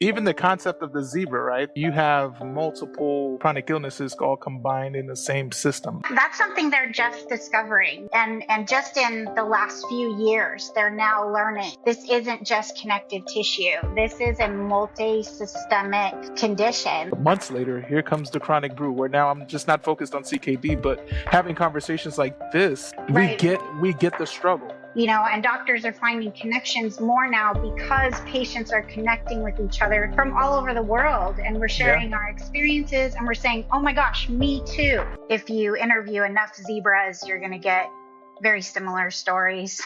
Even the concept of the zebra, right? You have multiple chronic illnesses all combined in the same system. That's something they're just discovering. And just in the last few years, they're now learning this isn't just connective tissue. This is a multi-systemic condition. Months later, here comes the Chronic Brew, where now I'm just not focused on CKD, but having conversations like this, Right. we get the struggle. And doctors are finding connections more now because patients are connecting with each other from all over the world, and we're sharing our experiences, and we're saying, oh my gosh, me too. If you interview enough zebras, you're going to get very similar stories.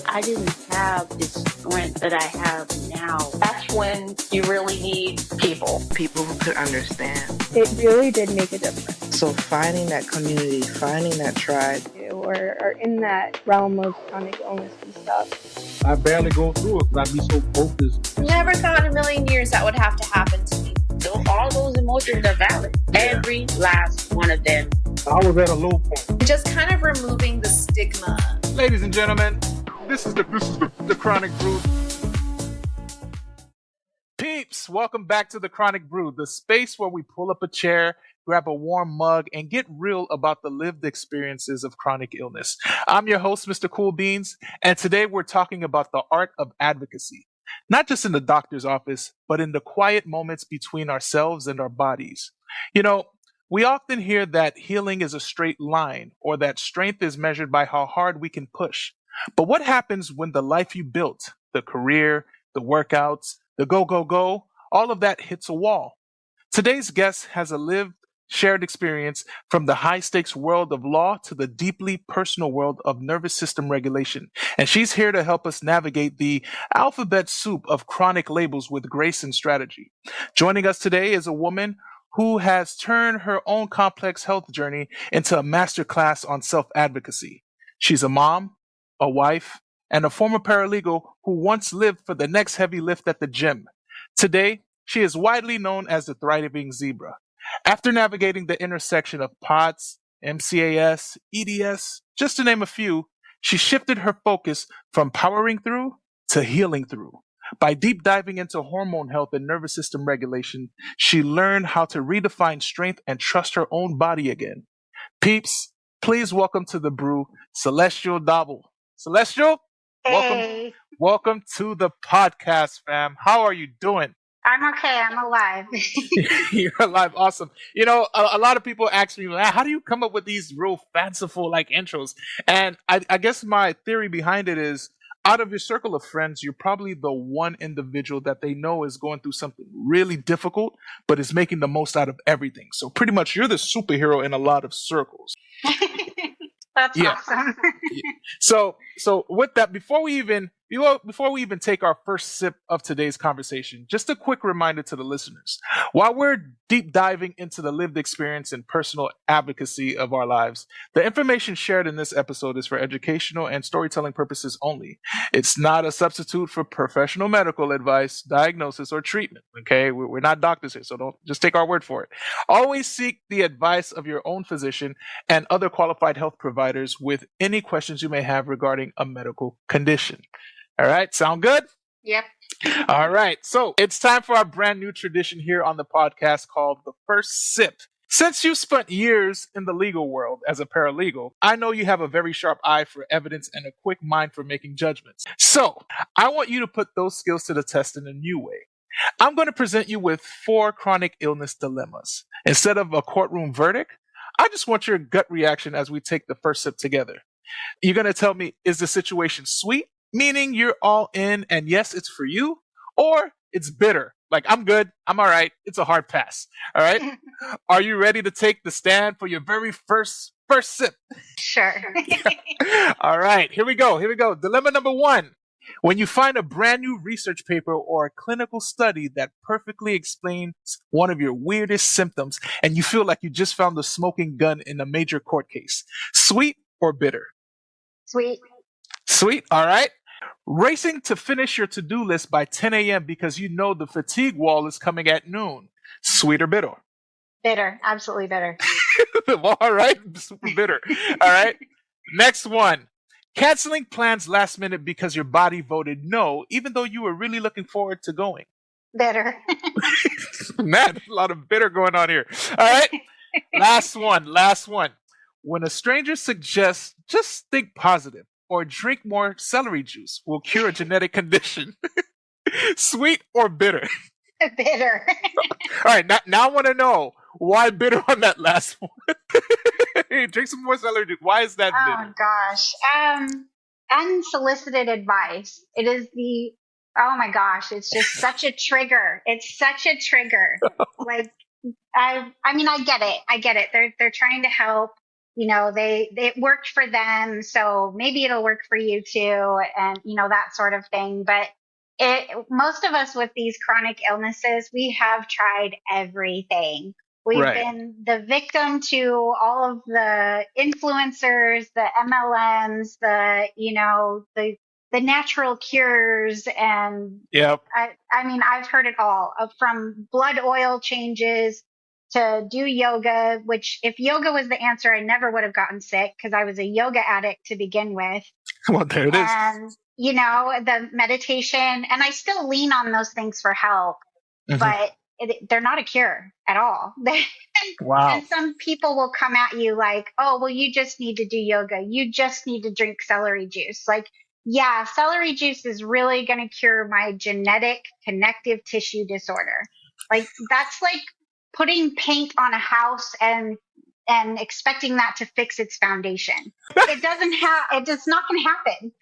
I didn't have the strength that I have now. That's when you really need people who could understand. It really did make a difference. So finding that community, finding that tribe. Or are in that realm of chronic illness and stuff. I barely go through it because I'd be so focused. Never thought in a million years that would have to happen to me. So all those emotions are valid. Every last one of them. I was at a low point. Just kind of removing the stigma. Ladies and gentlemen, this is the Chronic Brew. Peeps, welcome back to the Chronic Brew, the space where we pull up a chair, grab a warm mug, and get real about the lived experiences of chronic illness. I'm your host, Mr. Cool Beans, and today we're talking about the art of advocacy, not just in the doctor's office, but in the quiet moments between ourselves and our bodies. We often hear that healing is a straight line, or that strength is measured by how hard we can push. But what happens when the life you built, the career, the workouts, the go, all of that hits a wall? Today's guest has a lived, shared experience from the high-stakes world of law to the deeply personal world of nervous system regulation. And she's here to help us navigate the alphabet soup of chronic labels with grace and strategy. Joining us today is a woman who has turned her own complex health journey into a masterclass on self-advocacy. She's a mom, a wife, and a former paralegal who once lived for the next heavy lift at the gym. Today, she is widely known as the thriving zebra. After navigating the intersection of POTS, MCAS, EDS, just to name a few, she shifted her focus from powering through to healing through. By deep diving into hormone health and nervous system regulation, she learned how to redefine strength and trust her own body again. Peeps, please welcome to the brew, Celestial Doble. Celestial, Hey, welcome to the podcast, fam. How are you doing? I'm okay. I'm alive. You're alive. Awesome. A lot of people ask me, how do you come up with these real fanciful intros? And I guess my theory behind it is, out of your circle of friends, you're probably the one individual that they know is going through something really difficult, but is making the most out of everything. So pretty much you're the superhero in a lot of circles. That's awesome. So with that, before we even take our first sip of today's conversation, just a quick reminder to the listeners. While we're deep diving into the lived experience and personal advocacy of our lives, the information shared in this episode is for educational and storytelling purposes only. It's not a substitute for professional medical advice, diagnosis, or treatment. Okay, we're not doctors here, so don't just take our word for it. Always seek the advice of your own physician and other qualified health providers with any questions you may have regarding a medical condition. All right, sound good? Yep. All right, so it's time for our brand new tradition here on the podcast called The First Sip. Since you've spent years in the legal world as a paralegal, I know you have a very sharp eye for evidence and a quick mind for making judgments. So I want you to put those skills to the test in a new way. I'm going to present you with 4 chronic illness dilemmas. Instead of a courtroom verdict, I just want your gut reaction as we take the first sip together. You're going to tell me, is the situation sweet? Meaning you're all in and yes, it's for you, or it's bitter. Like, I'm good, I'm all right, it's a hard pass. All right? Are you ready to take the stand for your very first sip? Sure. All right, here we go. Dilemma number 1. When you find a brand new research paper or a clinical study that perfectly explains one of your weirdest symptoms and you feel like you just found the smoking gun in a major court case, sweet or bitter? Sweet. Sweet, all right. Racing to finish your to-do list by 10 a.m. because you know the fatigue wall is coming at noon. Sweet or bitter? Bitter. Absolutely bitter. All right, super bitter. All right. Next one. Canceling plans last minute because your body voted no, even though you were really looking forward to going. Bitter. Man, a lot of bitter going on here. All right. Last one. When a stranger suggests just think positive or drink more celery juice will cure a genetic condition, sweet or bitter? Bitter. All right. Now I want to know why bitter on that last one. Hey, drink some more celery juice. Why is that bitter? Oh gosh. Unsolicited advice. It is oh my gosh, it's just such a trigger. It's such a trigger. Like I mean, I get it. They're trying to help. You know, it worked for them, so maybe it'll work for you too, and that sort of thing. But most of us with these chronic illnesses, we have tried everything. We've been the victim to all of the influencers, the MLMs, the natural cures, and I mean, I've heard it all, from blood oil changes to do yoga, which if yoga was the answer, I never would have gotten sick because I was a yoga addict to begin with. Well, there it is. And, the meditation, and I still lean on those things for help, but they're not a cure at all. Wow. And some people will come at you like, oh, well, you just need to do yoga. You just need to drink celery juice. Like, yeah, celery juice is really going to cure my genetic connective tissue disorder. Like, that's like putting paint on a house and expecting that to fix its foundation. It's not going to happen.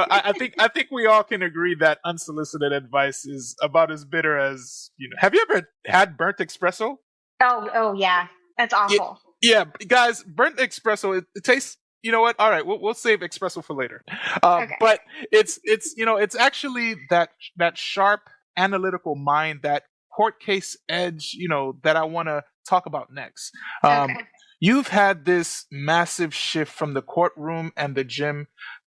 I think we all can agree that unsolicited advice is about as bitter as, have you ever had burnt espresso? Oh yeah. That's awful. Yeah, guys, burnt espresso, it tastes, you know what? All right, we'll save espresso for later. Okay. But it's actually that sharp analytical mind, that court case edge, that I want to talk about next. You've had this massive shift from the courtroom and the gym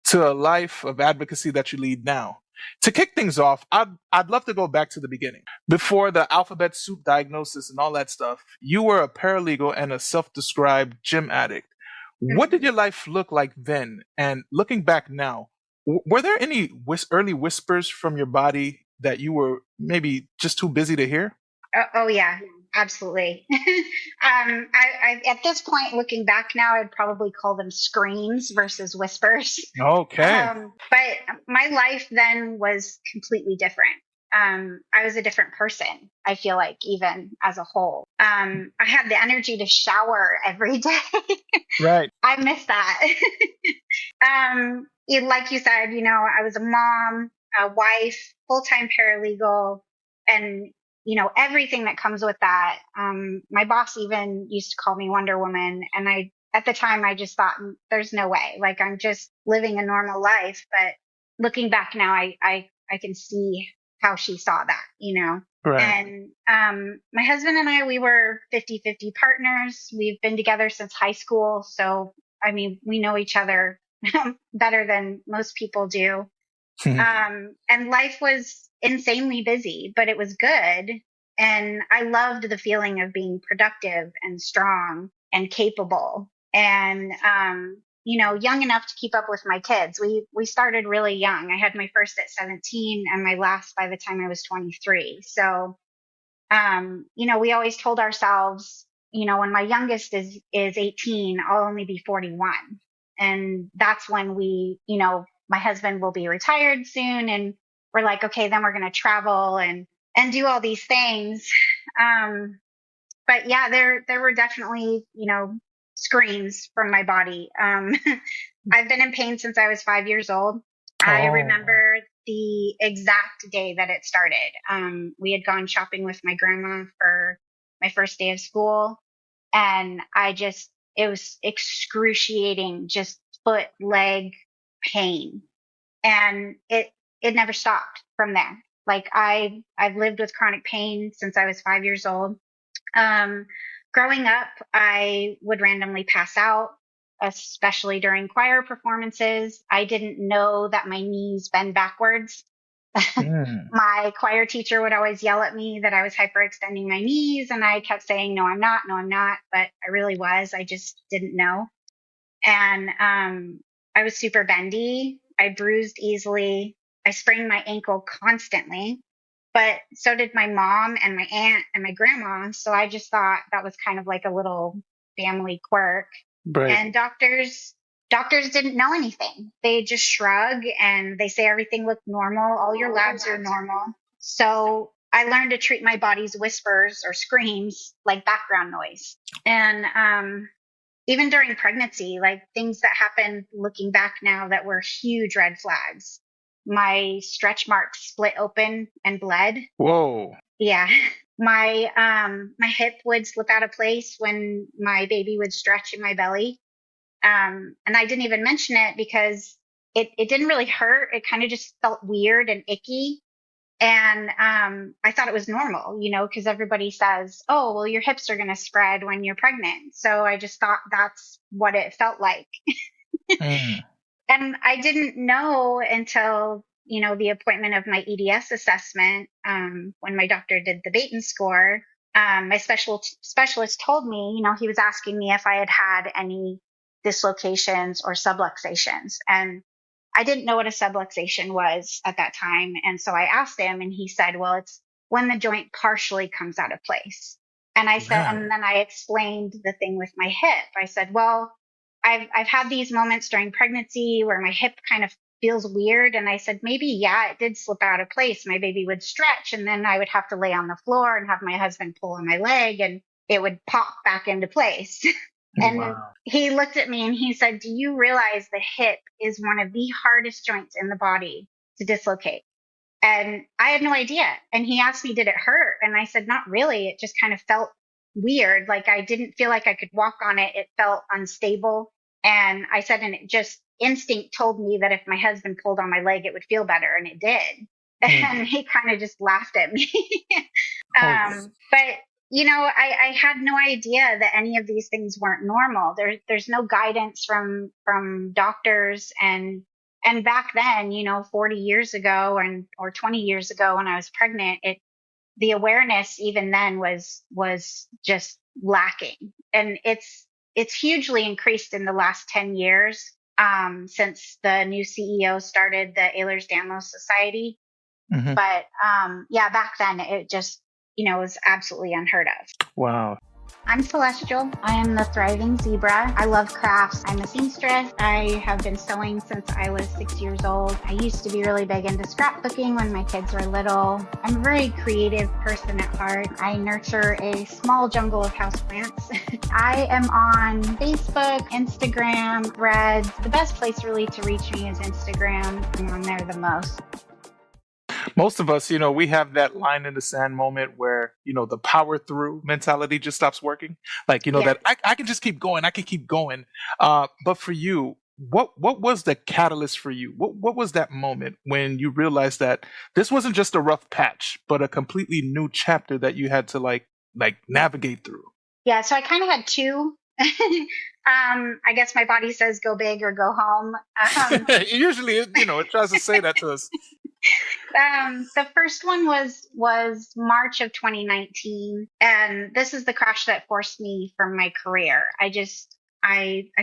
to a life of advocacy that you lead now. To kick things off, I'd love to go back to the beginning. Before the alphabet soup diagnosis and all that stuff, you were a paralegal and a self-described gym addict. What did your life look like then? And looking back now, were there any early whispers from your body that you were maybe just too busy to hear? Oh yeah, absolutely. I at this point, looking back now, I'd probably call them screams versus whispers. Okay. But my life then was completely different. I was a different person, I feel like, even as a whole. I had the energy to shower every day. Right. I miss that. Like you said, I was a mom, a wife, full-time paralegal, and everything that comes with that. My boss even used to call me Wonder Woman. And at the time, I just thought, there's no way. Like, I'm just living a normal life. But looking back now, I can see how she saw that, Right. And my husband and I, we were 50-50 partners. We've been together since high school. So, I mean, we know each other better than most people do. And life was insanely busy, but it was good. And I loved the feeling of being productive and strong and capable and, young enough to keep up with my kids. We started really young. I had my first at 17 and my last by the time I was 23. So, we always told ourselves, when my youngest is 18, I'll only be 41. And that's when my husband will be retired soon. And we're like, okay, then we're going to travel and do all these things. But yeah, there were definitely, screams from my body. I've been in pain since I was 5 years old. I remember the exact day that it started. We had gone shopping with my grandma for my first day of school. And it was excruciating, just foot, leg pain. And it never stopped from there. Like I've lived with chronic pain since I was 5 years old. Growing up, I would randomly pass out, especially during choir performances. I didn't know that my knees bend backwards. My choir teacher would always yell at me that I was hyperextending my knees, and I kept saying, no, I'm not, but I really was. I just didn't know. And I was super bendy. I bruised easily. I sprained my ankle constantly, but so did my mom and my aunt and my grandma. So I just thought that was kind of like a little family quirk. Right. And doctors didn't know anything. They just shrug and they say everything looked normal. All your labs are normal. So I learned to treat my body's whispers or screams like background noise. And even during pregnancy, like things that happened looking back now that were huge red flags. My stretch marks split open and bled. Whoa. Yeah. My hip would slip out of place when my baby would stretch in my belly. And I didn't even mention it because it didn't really hurt. It kind of just felt weird and icky. And I thought it was normal, because everybody says, oh, well, your hips are going to spread when you're pregnant. So I just thought that's what it felt like. And I didn't know until, the appointment of my EDS assessment, when my doctor did the Baton score, my specialist told me, he was asking me if I had any dislocations or subluxations. And I didn't know what a subluxation was at that time. And so I asked him and he said, well, it's when the joint partially comes out of place. And I said, and then I explained the thing with my hip. I said, well, I've had these moments during pregnancy where my hip kind of feels weird. And I said, maybe, yeah, it did slip out of place. My baby would stretch and then I would have to lay on the floor and have my husband pull on my leg and it would pop back into place. And he looked at me and he said, do you realize the hip is one of the hardest joints in the body to dislocate? And I had no idea. And he asked me, did it hurt? And I said, not really. It just kind of felt weird. Like I didn't feel like I could walk on it. It felt unstable. And I said, and it just instinct told me that if my husband pulled on my leg, it would feel better. And it did. And he kind of just laughed at me. But I had no idea that any of these things weren't normal. There's no guidance from doctors. And back then, 40 years ago or 20 years ago when I was pregnant, the awareness even then was just lacking. And it's hugely increased in the last 10 years, since the new CEO started the Ehlers-Danlos Society. But, back then it just, was absolutely unheard of. Wow. I'm Celestial. I am the thriving zebra. I love crafts. I'm a seamstress. I have been sewing since I was 6 years old. I used to be really big into scrapbooking when my kids were little. I'm a very creative person at heart. I nurture a small jungle of houseplants. I am on Facebook, Instagram, Threads. The best place really to reach me is Instagram. I'm on there the most. Most of us, we have that line in the sand moment where, the power through mentality just stops working. Like, that I can just keep going. I can keep going. But for you, what was the catalyst for you? What was that moment when you realized that this wasn't just a rough patch, but a completely new chapter that you had to like navigate through? Yeah. So I kind of had two. I guess my body says go big or go home. Usually, it tries to say that to us. The first one was March of 2019. And this is the crash that forced me from my career. I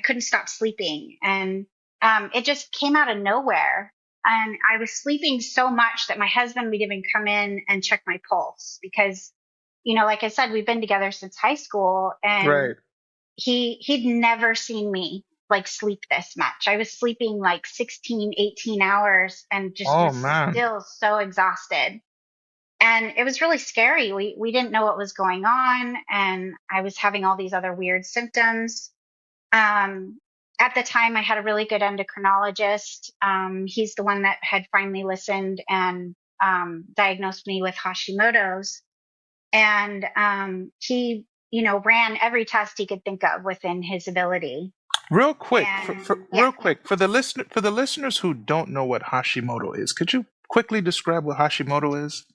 couldn't stop sleeping and, it just came out of nowhere. And I was sleeping so much that my husband would even come in and check my pulse because, like I said, we've been together since high school and he'd never seen me like sleep this much. I was sleeping like 16, 18 hours and just still so exhausted. And it was really scary. We didn't know what was going on. And I was having all these other weird symptoms. At the time I had a really good endocrinologist. He's the one that had finally listened and, diagnosed me with Hashimoto's. And, he, ran every test he could think of within his ability. Real quick, for the listeners who don't know what Hashimoto is, could you quickly describe what Hashimoto is?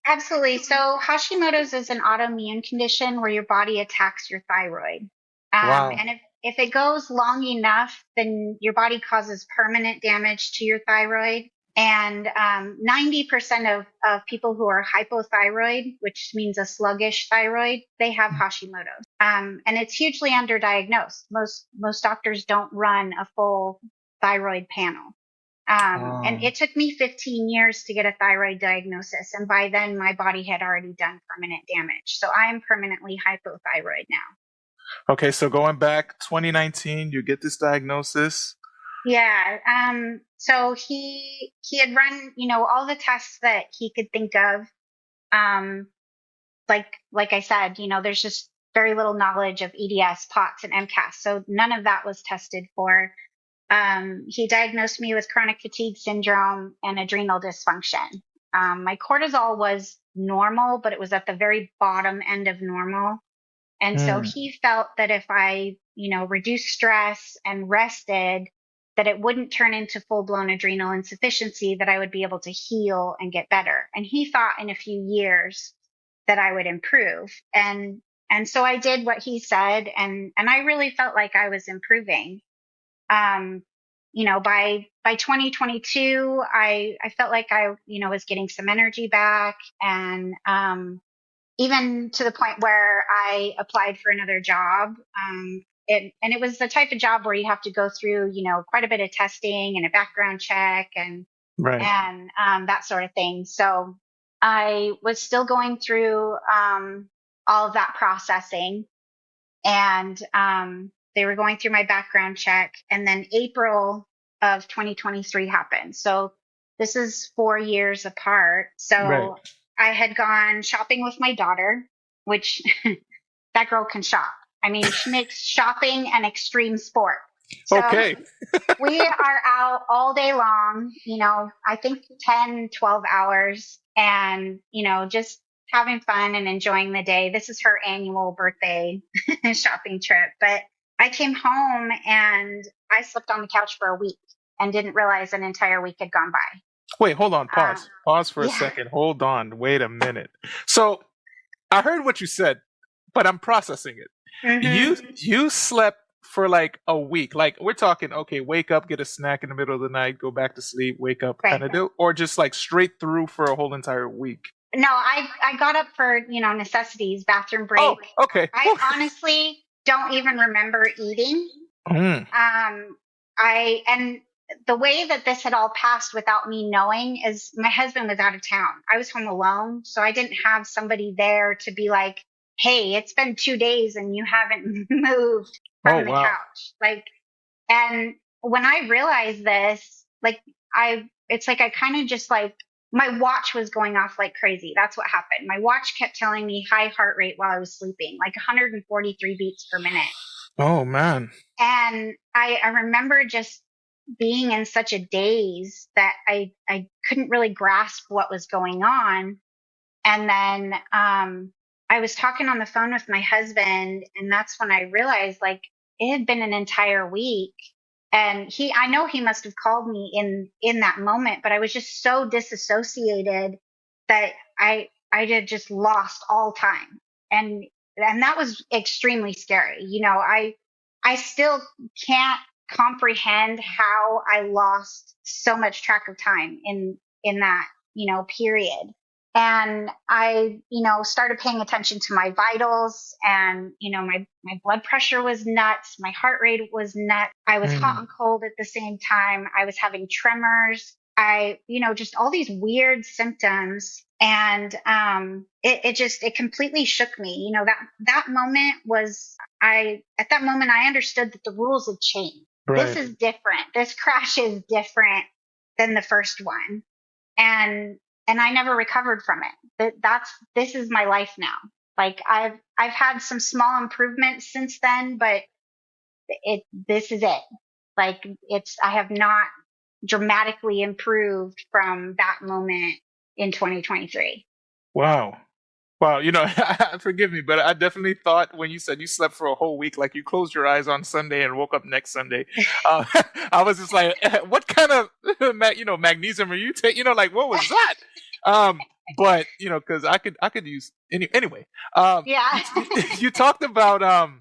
Absolutely. So Hashimoto's is an autoimmune condition where your body attacks your thyroid. And if it goes long enough, then your body causes permanent damage to your thyroid. And 90% of people who are hypothyroid, which means a sluggish thyroid, they have Hashimoto's. And it's hugely underdiagnosed. Most doctors don't run a full thyroid panel. And it took me 15 years to get a thyroid diagnosis. And by then my body had already done permanent damage. So I am permanently hypothyroid now. Okay, so going back 2019, you get this diagnosis. Yeah. So he had run, all the tests that he could think of. Like I said, there's just very little knowledge of EDS, POTS, and MCAS. So none of that was tested for. He diagnosed me with chronic fatigue syndrome and adrenal dysfunction. My cortisol was normal, but it was at the very bottom end of normal. And so he felt that if I, reduced stress and rested, that it wouldn't turn into full-blown adrenal insufficiency, that I would be able to heal and get better. And he thought in a few years that I would improve. And so I did what he said, and I really felt like I was improving. By 2022, I felt like I, was getting some energy back, and even to the point where I applied for another job. It was the type of job where you have to go through, quite a bit of testing and a background check and that sort of thing. So I was still going through all of that processing, and they were going through my background check, and then April of 2023 happened. So this is 4 years apart. So I had gone shopping with my daughter, which that girl can shop. I mean, she makes shopping an extreme sport. So okay. We are out all day long, I think 10, 12 hours, and, just having fun and enjoying the day. This is her annual birthday shopping trip. But I came home and I slept on the couch for a week and didn't realize an entire week had gone by. Wait, hold on. Pause for a second. Hold on. Wait a minute. So I heard what you said, but I'm processing it. Mm-hmm. You slept for like a week. Like we're talking, okay, wake up, get a snack in the middle of the night, go back to sleep, wake up, kind of do, or just like straight through for a whole entire week? No, I got up for, necessities, bathroom break. Oh, okay. I honestly don't even remember eating. And the way that this had all passed without me knowing is my husband was out of town. I was home alone, so I didn't have somebody there to be like, hey, it's been 2 days and you haven't moved from the couch. And when I realized this, it's like I kind of just my watch was going off like crazy. That's what happened. My watch kept telling me high heart rate while I was sleeping, like 143 beats per minute. Oh, man. And I remember just being in such a daze that I couldn't really grasp what was going on. And then I was talking on the phone with my husband, and that's when I realized it had been an entire week. And I know he must have called me in that moment, but I was just so disassociated that I had just lost all time. And that was extremely scary. I still can't comprehend how I lost so much track of time in that, period. And I, started paying attention to my vitals, and, my blood pressure was nuts. My heart rate was nuts. I was hot and cold at the same time. I was having tremors. Just all these weird symptoms. And, it completely shook me. That moment at that moment, I understood that the rules had changed. Right. This is different. This crash is different than the first one. And I never recovered from it. This is my life now. I've had some small improvements since then, but this is it. I have not dramatically improved from that moment in 2023. Wow. Forgive me, but I definitely thought when you said you slept for a whole week, like you closed your eyes on Sunday and woke up next Sunday. I was just like, what kind of, magnesium are you taking? What was that? But because I could use anyway. Yeah. You talked about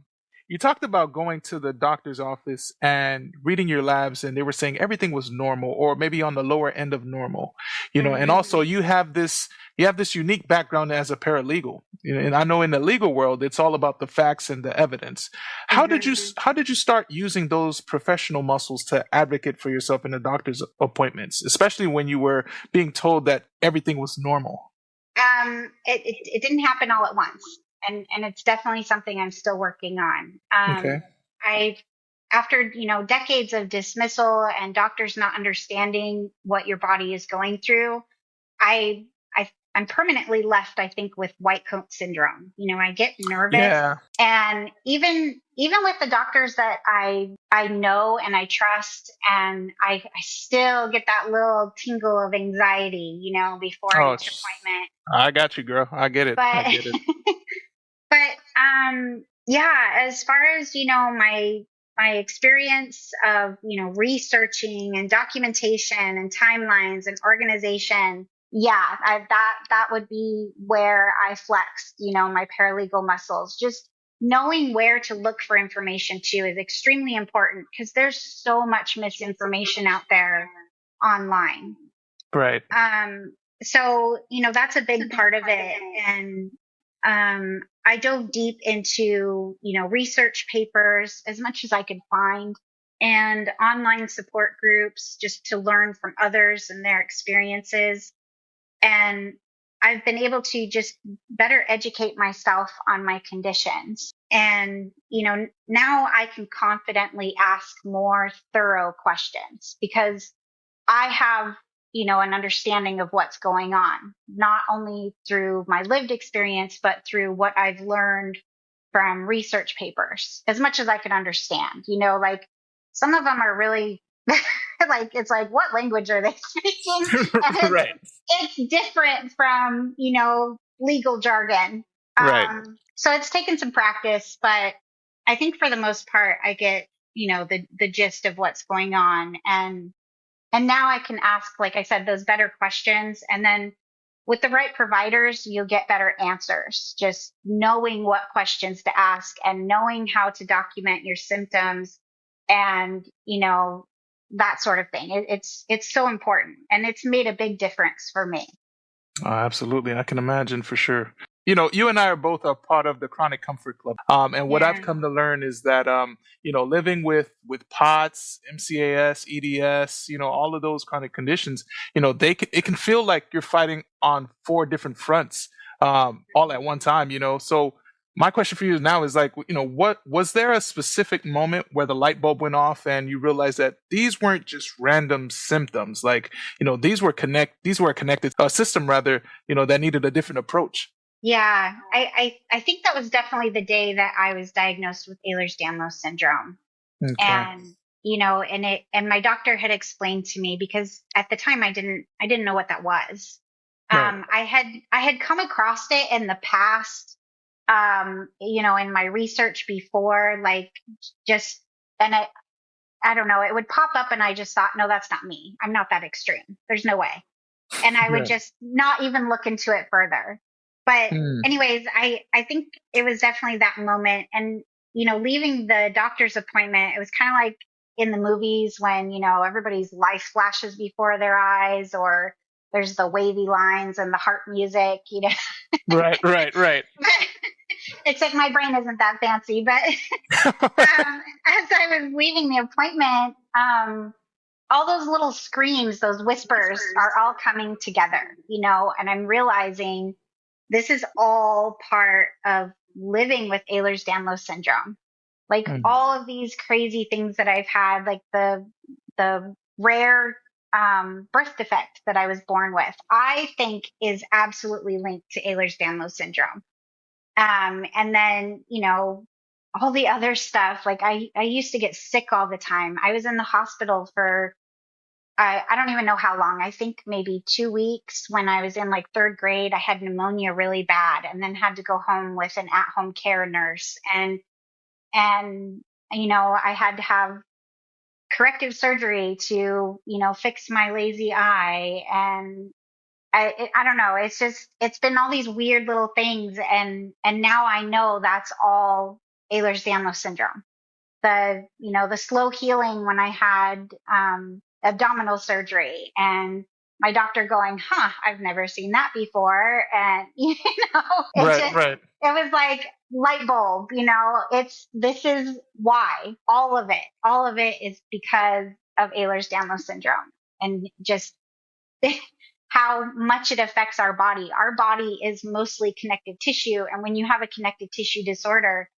you talked about going to the doctor's office and reading your labs, and they were saying everything was normal, or maybe on the lower end of normal. And also you have this unique background as a paralegal. And I know in the legal world, it's all about the facts and the evidence. How did you start using those professional muscles to advocate for yourself in the doctor's appointments, especially when you were being told that everything was normal? It didn't happen all at once, and it's definitely something I'm still working on. Okay. I After decades of dismissal and doctors not understanding what your body is going through, I'm permanently left, I think, with white coat syndrome. I get nervous, Yeah. and even with the doctors that I know and I trust, and I still get that little tingle of anxiety, before Oh, each appointment. I got you, girl. I get it. I But get it. yeah, as far as my experience of researching and documentation and timelines and organization, yeah, that would be where I flexed my paralegal muscles. Just knowing where to look for information too is extremely important, because there's so much misinformation out there online. Right. So that's a big part of it. And I dove deep into research papers as much as I could find, and online support groups, just to learn from others and their experiences. And I've been able to just better educate myself on my conditions. And now I can confidently ask more thorough questions, because I have an understanding of what's going on, not only through my lived experience, but through what I've learned from research papers, as much as I can understand. Like, some of them are really like, it's like, what language are they speaking? And Right. it's different from, legal jargon. Right. So it's taken some practice, but I think for the most part, I get, the gist of what's going on. And now I can ask, like I said, those better questions. And then with the right providers, you'll get better answers. Just knowing what questions to ask and knowing how to document your symptoms and, that sort of thing. It's so important. And it's made a big difference for me. Oh, absolutely. I can imagine for sure. You and I are both a part of the Chronic Comfort Club. And what I've Yeah. come to learn is that, living with POTS, MCAS, EDS, all of those chronic conditions, it can feel like you're fighting on 4 different fronts, all at one time, So my question for you now is, like, what was there a specific moment where the light bulb went off and you realized that these weren't just random symptoms? Like, these were a connected system, rather, that needed a different approach. Yeah, I think that was definitely the day that I was diagnosed with Ehlers-Danlos syndrome. Okay. And, and my doctor had explained to me, because at the time I didn't know what that was. Right. I had come across it in the past, in my research before, like, just, and I don't know, it would pop up and I just thought, no, that's not me. I'm not that extreme. There's no way. And I would Right. just not even look into it further. But anyways, I think it was definitely that moment. And, leaving the doctor's appointment, it was kind of like in the movies when, everybody's life flashes before their eyes, or there's the wavy lines and the heart music, Right. Except my brain isn't that fancy. But as I was leaving the appointment, all those little screams, those whispers are all coming together, and I'm realizing this is all part of living with Ehlers-Danlos syndrome. Like, all of these crazy things that I've had, like the rare birth defect that I was born with, I think is absolutely linked to Ehlers-Danlos syndrome. And then, all the other stuff, like I used to get sick all the time. I was in the hospital for, I don't even know how long. I think maybe 2 weeks. When I was in like 3rd grade, I had pneumonia really bad, and then had to go home with an at-home care nurse. And I had to have corrective surgery to, fix my lazy eye. And I don't know. It's been all these weird little things. And now I know that's all Ehlers-Danlos syndrome. The slow healing when I had abdominal surgery, and my doctor going, I've never seen that before. And, it was like light bulb, this is why all of it is because of Ehlers-Danlos syndrome, and just how much it affects our body. Our body is mostly connective tissue. And when you have a connective tissue disorder,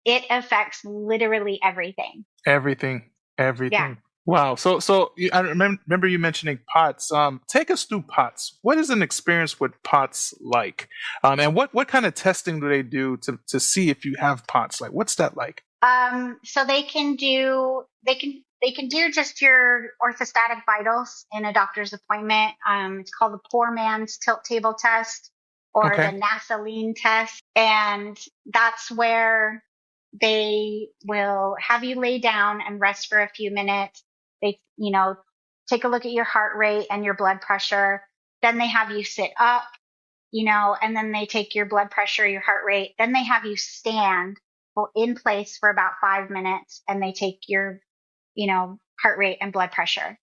it affects literally everything. Everything. Yeah. Wow. So I remember you mentioning POTS. Take us through POTS. What is an experience with POTS like? And what kind of testing do they do to see if you have POTS? Like, what's that like? So they can do just your orthostatic vitals in a doctor's appointment. It's called the poor man's tilt table test, or the NASA lean test. And that's where they will have you lay down and rest for a few minutes. They, take a look at your heart rate and your blood pressure. Then they have you sit up, and then they take your blood pressure, your heart rate. Then they have you stand in place for about 5 minutes, and they take your, heart rate and blood pressure.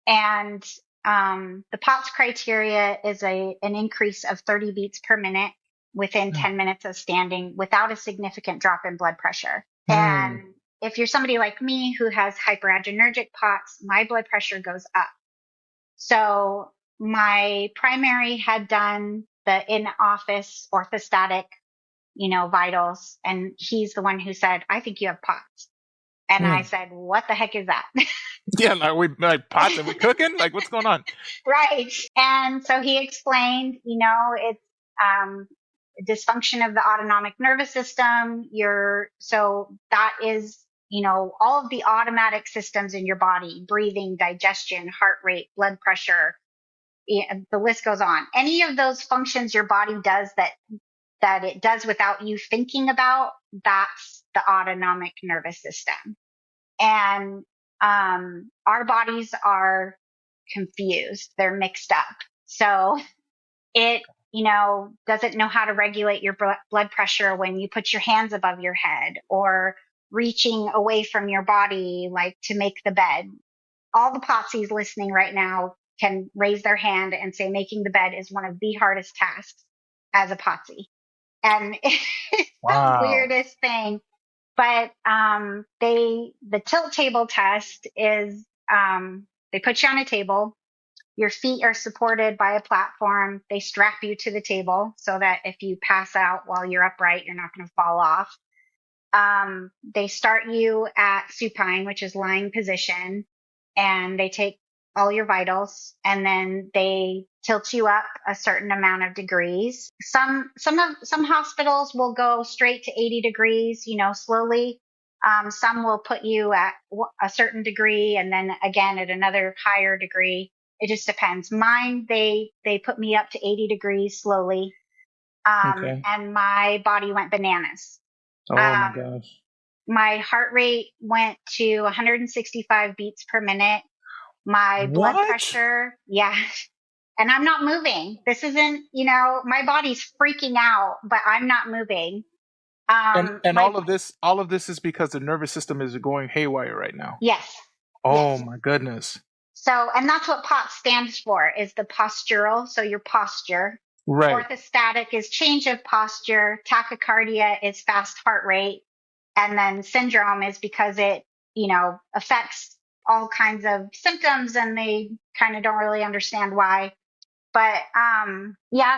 And the POTS criteria is an increase of 30 beats per minute within 10 minutes of standing without a significant drop in blood pressure. And if you're somebody like me who has hyperadrenergic POTS, my blood pressure goes up. So my primary had done the in-office orthostatic, vitals. And he's the one who said, I think you have POTS. And I said, what the heck is that? Yeah, like POTS, are we cooking? Like, what's going on? Right. And so he explained, it's dysfunction of the autonomic nervous system. So that is, all of the automatic systems in your body: breathing, digestion, heart rate, blood pressure. The list goes on. Any of those functions your body does that it does without you thinking about, that's the autonomic nervous system. And our bodies are confused. They're mixed up. So it, doesn't know how to regulate your blood pressure when you put your hands above your head, or reaching away from your body, like to make the bed. All the potsies listening right now can raise their hand and say making the bed is one of the hardest tasks as a potsy. And it's the weirdest thing. But the tilt table test is they put you on a table. Your feet are supported by a platform. They strap you to the table so that if you pass out while you're upright, you're not going to fall off. They start you at supine, which is lying position, and they take all your vitals, and then they tilt you up a certain amount of degrees. Some hospitals will go straight to 80 degrees, slowly. Some will put you at a certain degree and then again at another higher degree. It just depends. Mine, they put me up to 80 degrees slowly. And my body went bananas. Oh my gosh. My heart rate went to 165 beats per minute. My blood pressure, and I'm not moving. This isn't, my body's freaking out, but I'm not moving. And all of this is because the nervous system is going haywire right now. Yes. Oh my goodness. So, and that's what POTS stands for, is the postural. So your posture. Right. Orthostatic is change of posture. Tachycardia is fast heart rate. And then syndrome is because it, affects all kinds of symptoms, and they kind of don't really understand why. But,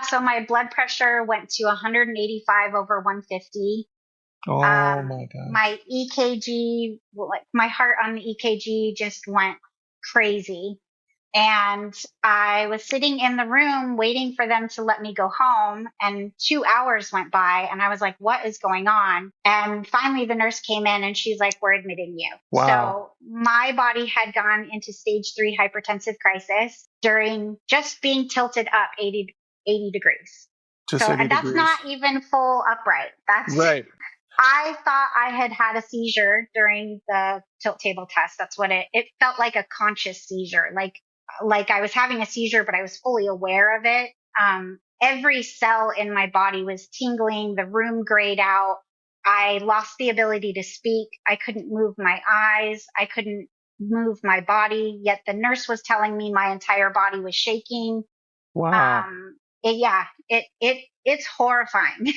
so my blood pressure went to 185 over 150. Oh my God. My EKG, my heart on the EKG just went crazy. And I was sitting in the room waiting for them to let me go home, and 2 hours went by, and I was like, what is going on? And finally the nurse came in and she's like, we're admitting you. Wow. So my body had gone into stage 3 hypertensive crisis during just being tilted up 80 degrees. And that's not even full upright. That's right. I thought I had a seizure during the tilt table test. That's what it felt like, a conscious seizure. Like I was having a seizure, but I was fully aware of it. Every cell in my body was tingling. The room grayed out. I lost the ability to speak. I couldn't move my eyes. I couldn't move my body. Yet the nurse was telling me my entire body was shaking. Wow. It's horrifying.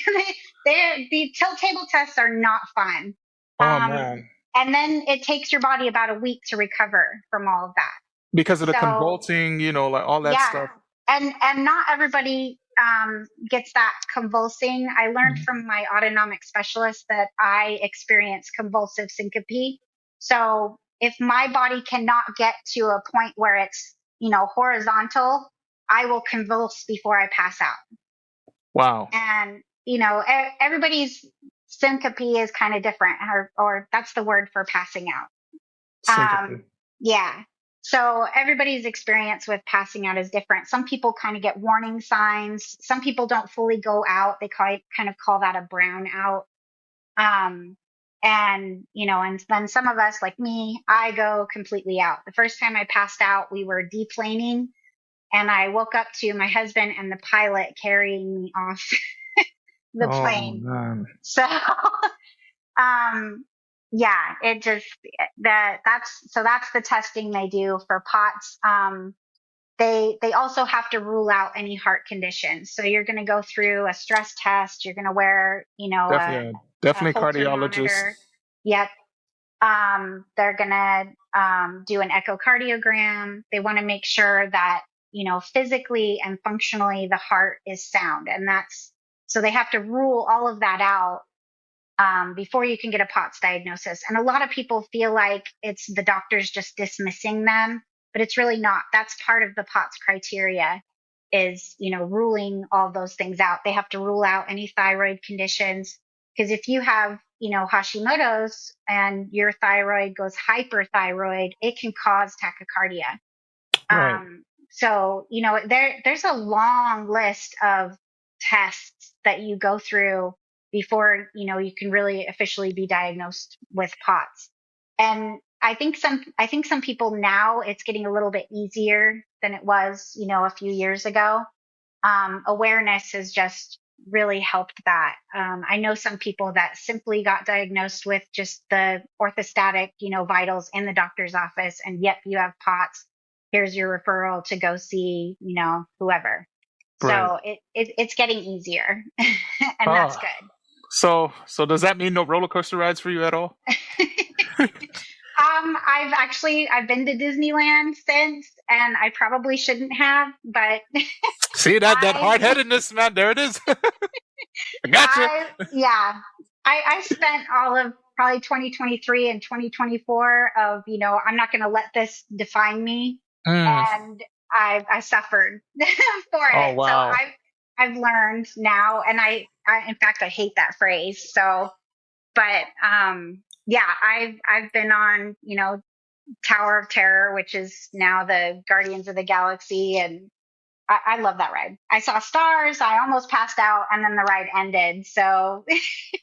The tilt table tests are not fun. Oh man. And then it takes your body about a week to recover from all of that. Because of the So, convulsing, like all that stuff. And not everybody gets that convulsing. I learned from my autonomic specialist that I experience convulsive syncope. So if my body cannot get to a point where it's, horizontal, I will convulse before I pass out. Wow. And, everybody's syncope is kind of different, or that's the word for passing out. Syncope. Yeah. So everybody's experience with passing out is different. Some people kind of get warning signs. Some people don't fully go out. They kind of call that a brown out. And then some of us, like me, I go completely out. The first time I passed out, we were deplaning, and I woke up to my husband and the pilot carrying me off the plane. Man. So, it just that's the testing they do for POTS. They also have to rule out any heart conditions. So you're going to go through a stress test. You're going to wear, definitely a Holter cardiologist. monitor. Yep. They're going to do an echocardiogram. They want to make sure that, physically and functionally the heart is sound. And so they have to rule all of that out before you can get a POTS diagnosis. And a lot of people feel like it's the doctors just dismissing them, but it's really not. That's part of the POTS criteria is, ruling all those things out. They have to rule out any thyroid conditions, because if you have, Hashimoto's and your thyroid goes hyperthyroid, it can cause tachycardia. Right. So, there's a long list of tests that you go through before, you can really officially be diagnosed with POTS. And I think some people now, it's getting a little bit easier than it was, a few years ago. Awareness has just really helped that. I know some people that simply got diagnosed with just the orthostatic, vitals in the doctor's office, and yep, you have POTS. Here's your referral to go see, whoever. Right. So it's getting easier, and that's good. So does that mean no roller coaster rides for you at all? I've been to Disneyland since, and I probably shouldn't have, but see that hard-headedness, man. There it is. I gotcha. I spent all of probably 2023 and 2024 of, I'm not going to let this define me. And I suffered for it. Oh, wow. So I've learned now, and I in fact, I hate that phrase. So, but, I've been on, Tower of Terror, which is now the Guardians of the Galaxy. And I love that ride. I saw stars. I almost passed out, and then the ride ended. So.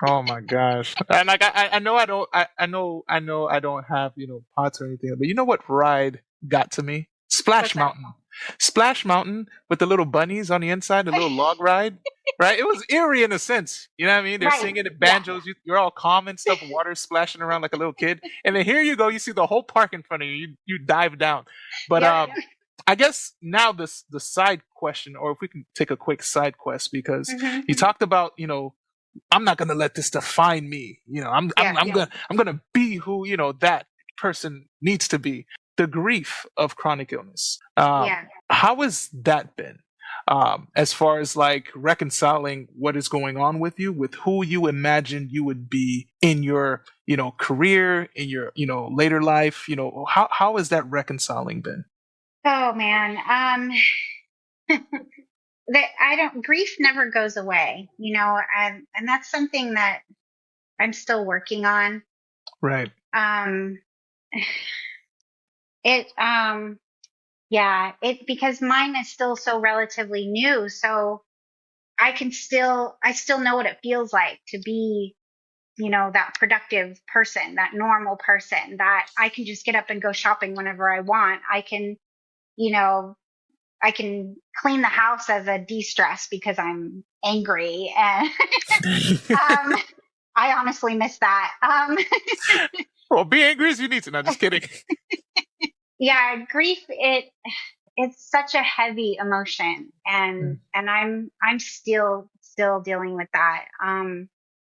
Oh my gosh! And like I know I don't have POTS or anything, but you know what ride got to me? Splash Mountain. Splash Mountain with the little bunnies on the inside, the little log ride. Right? It was eerie in a sense. You know what I mean? They're singing at banjos. Yeah. You're all calm and stuff. Water splashing around like a little kid. And then here you go. You see the whole park in front of you. You dive down. But I guess now the side question, or if we can take a quick side quest, because you talked about, I'm not going to let this define me. I'm going to be who, that person needs to be. The grief of chronic illness. How has that been? As far as like reconciling what is going on with you with who you imagined you would be in your, career, in your, later life, how has that reconciling been? Oh man. Grief never goes away, and that's something that I'm still working on. Right. Because mine is still so relatively new. So I still know what it feels like to be, that productive person, that normal person, that I can just get up and go shopping whenever I want. I can clean the house as a de-stress because I'm angry. And, I honestly miss that. Well, be angry as you need to. No, just kidding. Yeah, grief, it's such a heavy emotion, and I'm still dealing with that.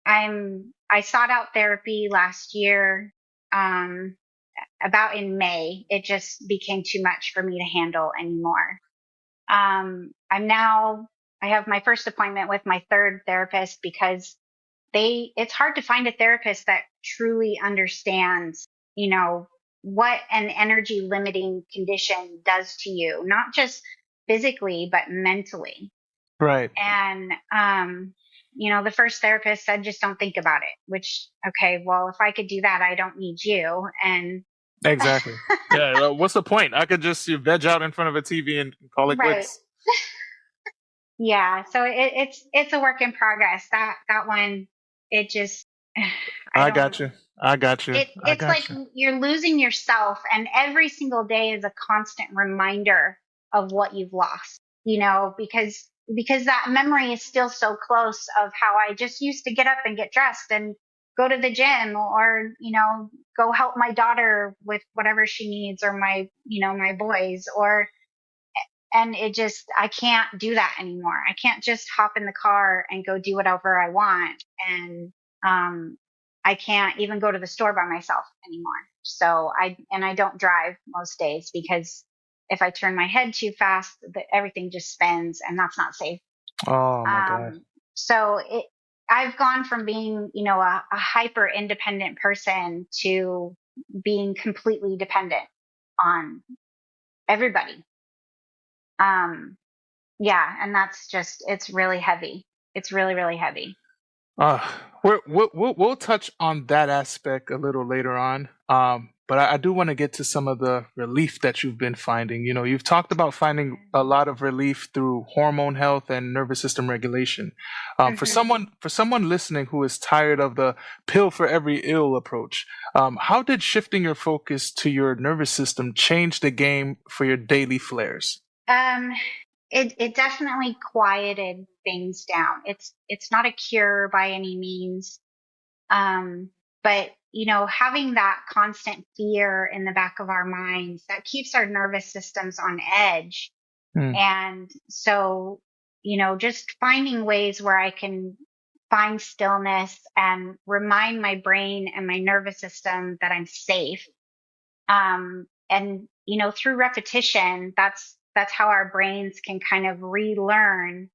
I sought out therapy last year, about in May. It just became too much for me to handle anymore. I have my first appointment with my third therapist because it's hard to find a therapist that truly understands, what an energy limiting condition does to you, not just physically, but mentally. Right. And, the first therapist said, just don't think about it, which, okay, well, if I could do that, I don't need you. And exactly. Yeah. Well, what's the point? I could just veg out in front of a TV and call it right. quits. Yeah. So it's a work in progress. That one, it just, I got you. It's like you're losing yourself, and every single day is a constant reminder of what you've lost, because that memory is still so close of how I just used to get up and get dressed and go to the gym, or, go help my daughter with whatever she needs, or my boys, and I can't do that anymore. I can't just hop in the car and go do whatever I want. And, I can't even go to the store by myself anymore. So I don't drive most days, because if I turn my head too fast, everything just spins, and that's not safe. Oh my God. So I've gone from being, a hyper independent person to being completely dependent on everybody. Yeah. And that's just, it's really heavy. It's really, really heavy. We'll touch on that aspect a little later on. But I do want to get to some of the relief that you've been finding. You've talked about finding a lot of relief through hormone health and nervous system regulation. For someone listening who is tired of the pill for every ill approach, how did shifting your focus to your nervous system change the game for your daily flares? It definitely quieted things down. It's not a cure by any means. But, having that constant fear in the back of our minds, that keeps our nervous systems on edge. And so, just finding ways where I can find stillness and remind my brain and my nervous system that I'm safe. And, through repetition, that's how our brains can kind of relearn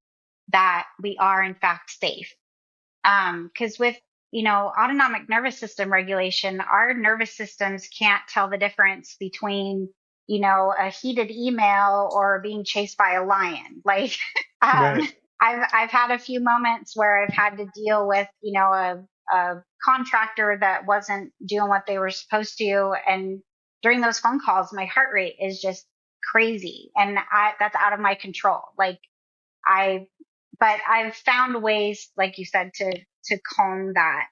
that we are in fact safe. Because with, autonomic nervous system regulation, our nervous systems can't tell the difference between, a heated email or being chased by a lion. Like, Right. I've had a few moments where I've had to deal with, a contractor that wasn't doing what they were supposed to. And during those phone calls, my heart rate is just crazy, and that's out of my control. But I've found ways, like you said, to calm that.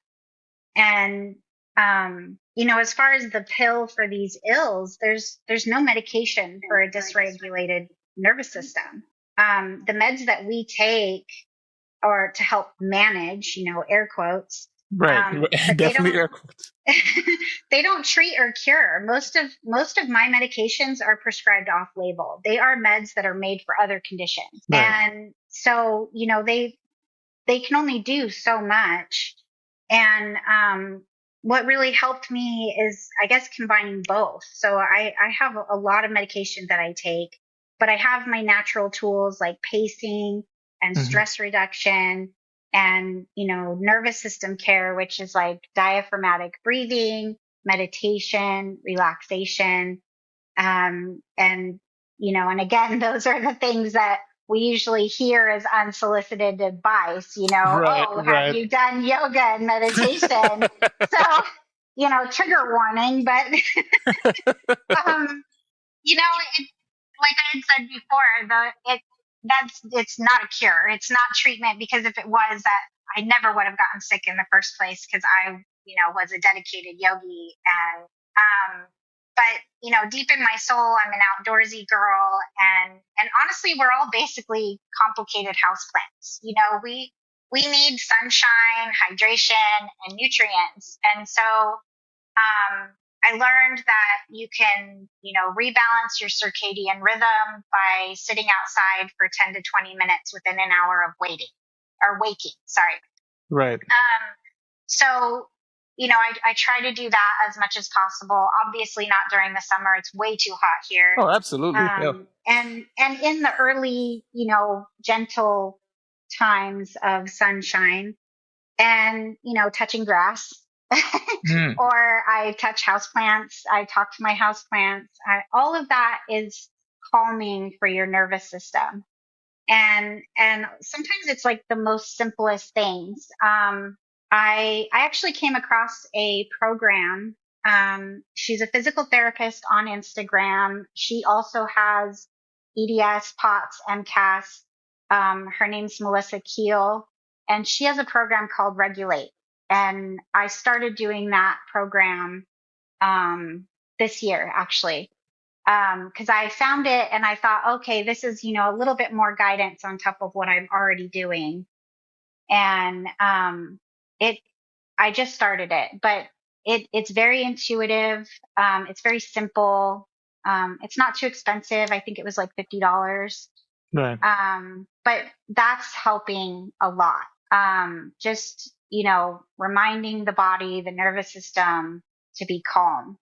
And, as far as the pill for these ills, there's no medication for a dysregulated nervous system. The meds that we take are to help manage, air quotes. Right. Definitely air quotes. They don't treat or cure. Most of my medications are prescribed off label. They are meds that are made for other conditions. Right. And so, they can only do so much. And what really helped me is, I guess, combining both. So I have a lot of medication that I take, but I have my natural tools like pacing and stress reduction, and, nervous system care, which is like diaphragmatic breathing, meditation, relaxation. And, and again, those are the things that we usually hear as unsolicited advice, Right. Have you done yoga and meditation? So, trigger warning, but, like I had said before, it's not a cure. It's not treatment, because if it was, that I never would have gotten sick in the first place, because I, was a dedicated yogi. And, but, deep in my soul, I'm an outdoorsy girl. And honestly, we're all basically complicated houseplants. We we need sunshine, hydration, and nutrients. And so I learned that you can, rebalance your circadian rhythm by sitting outside for 10 to 20 minutes within an hour of waking. Sorry. Right. So, I try to do that as much as possible. Obviously not during the summer. It's way too hot here. Oh, absolutely. Yeah. And in the early, gentle times of sunshine and, touching grass or I touch houseplants. I talk to my houseplants. All of that is calming for your nervous system. And sometimes it's like the most simplest things. I actually came across a program. She's a physical therapist on Instagram. She also has EDS, POTS, MCAS. Her name's Melissa Keel, and she has a program called Regulate. And I started doing that program this year, actually, because I found it and I thought, okay, this is, a little bit more guidance on top of what I'm already doing. And I just started it, but it's very intuitive. It's very simple. It's not too expensive. I think it was like $50. Right. But that's helping a lot. Just, reminding the body, the nervous system to be calm.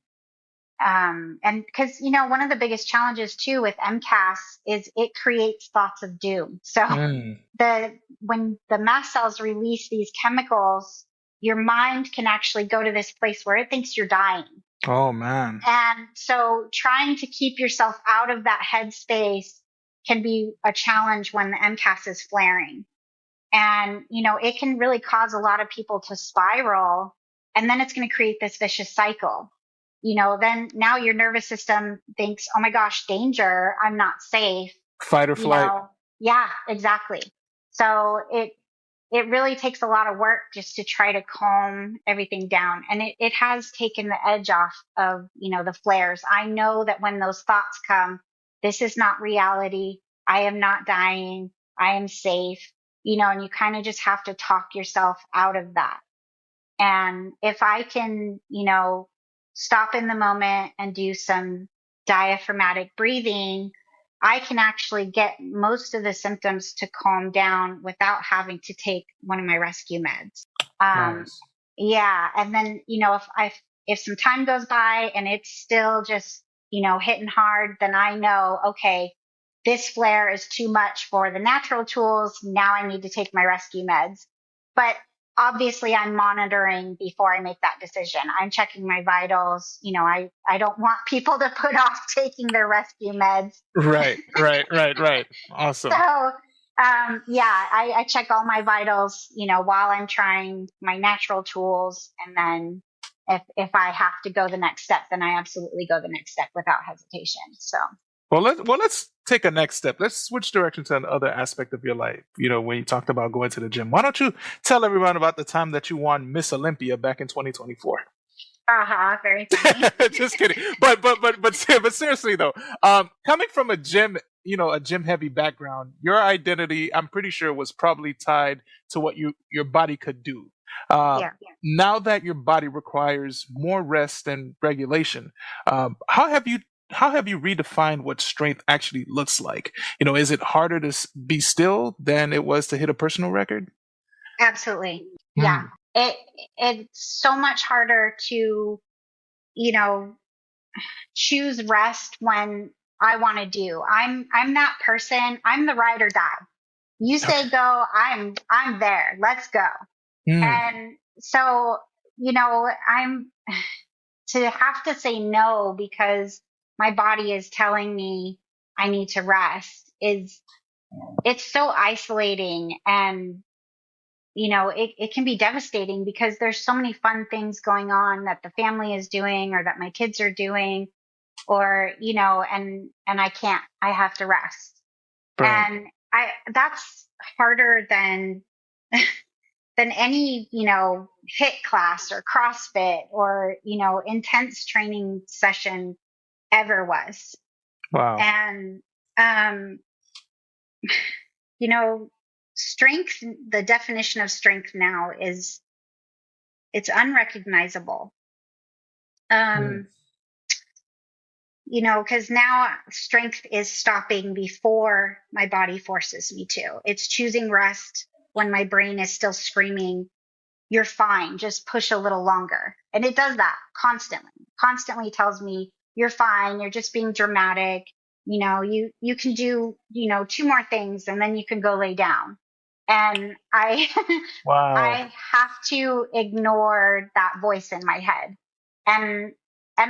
And because, one of the biggest challenges too with MCAS is it creates thoughts of doom. So when the mast cells release these chemicals, your mind can actually go to this place where it thinks you're dying. Oh, man. And so trying to keep yourself out of that headspace can be a challenge when the MCAS is flaring. And, it can really cause a lot of people to spiral, and then it's going to create this vicious cycle. Then now your nervous system thinks, oh my gosh, danger, I'm not safe. Fight or flight. Yeah, exactly. So it really takes a lot of work just to try to calm everything down. And it has taken the edge off of, the flares. I know that when those thoughts come, this is not reality. I am not dying. I am safe. And you kind of just have to talk yourself out of that. And if I can, stop in the moment and do some diaphragmatic breathing, I can actually get most of the symptoms to calm down without having to take one of my rescue meds. Nice. Yeah. And then, if some time goes by and it's still just, hitting hard, then I know, okay, this flare is too much for the natural tools. Now I need to take my rescue meds. But obviously I'm monitoring before I make that decision. I'm checking my vitals. I don't want people to put off taking their rescue meds. Right. Awesome. So, I check all my vitals, while I'm trying my natural tools. And then if I have to go the next step, then I absolutely go the next step without hesitation. So. Well, let's take a next step. Let's switch direction to another aspect of your life. When you talked about going to the gym, why don't you tell everyone about the time that you won Miss Olympia back in 2024? Very funny. Just kidding. But seriously though, coming from a gym heavy background, your identity, I'm pretty sure, was probably tied to what your body could do. Now that your body requires more rest and regulation, how have you redefined what strength actually looks like? Is it harder to be still than it was to hit a personal record? Absolutely. Yeah. It's so much harder to, choose rest when I want to do. I'm that person. I'm the ride or die. You say go, I'm there. Let's go. And so, I'm to have to say no because my body is telling me I need to rest it's so isolating, and it can be devastating because there's so many fun things going on that the family is doing or that my kids are doing, or and I have to rest. Right. And that's harder than any HIIT class or CrossFit or intense training session ever was. Wow. And strength, the definition of strength now is it's unrecognizable. You know, because now strength is stopping before my body forces me to. It's choosing rest when my brain is still screaming, you're fine, just push a little longer. And it does that constantly tells me, you're fine, you're just being dramatic. You know, you can do, you know, 2 more things and then you can go lay down. And I have to ignore that voice in my head. And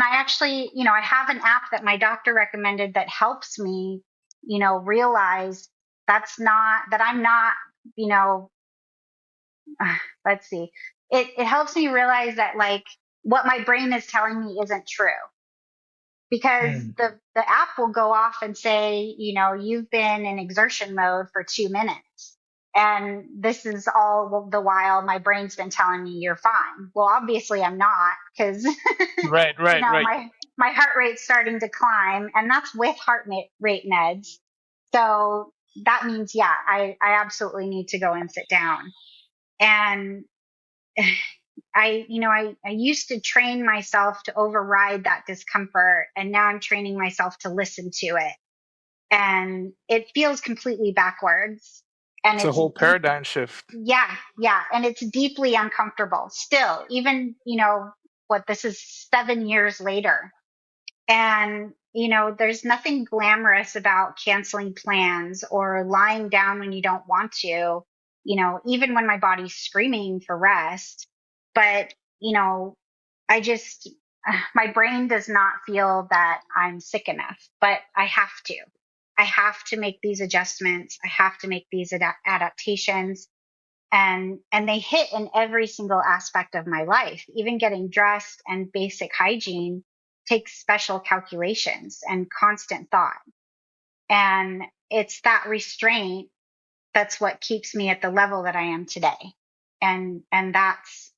I actually, you know, I have an app that my doctor recommended that helps me, you know, realize that I'm not, you know, let's see. It helps me realize that like what my brain is telling me isn't true. Because the app will go off and say, you know, you've been in exertion mode for 2 minutes. And this is all the while my brain's been telling me you're fine. Well, obviously I'm not, because right. my heart rate's starting to climb, and that's with heart rate meds. So that means, yeah, I absolutely need to go and sit down. And I used to train myself to override that discomfort, and now I'm training myself to listen to it. And it feels completely backwards. And it's a whole paradigm shift. Yeah. And it's deeply uncomfortable still, even, you know, this is 7 years later. And, you know, there's nothing glamorous about canceling plans or lying down when you don't want to, you know, even when my body's screaming for rest. But, you know, my brain does not feel that I'm sick enough, but I have to make these adjustments. I have to make these adaptations. And they hit in every single aspect of my life. Even getting dressed and basic hygiene takes special calculations and constant thought. And it's that restraint that's what keeps me at the level that I am today. And that's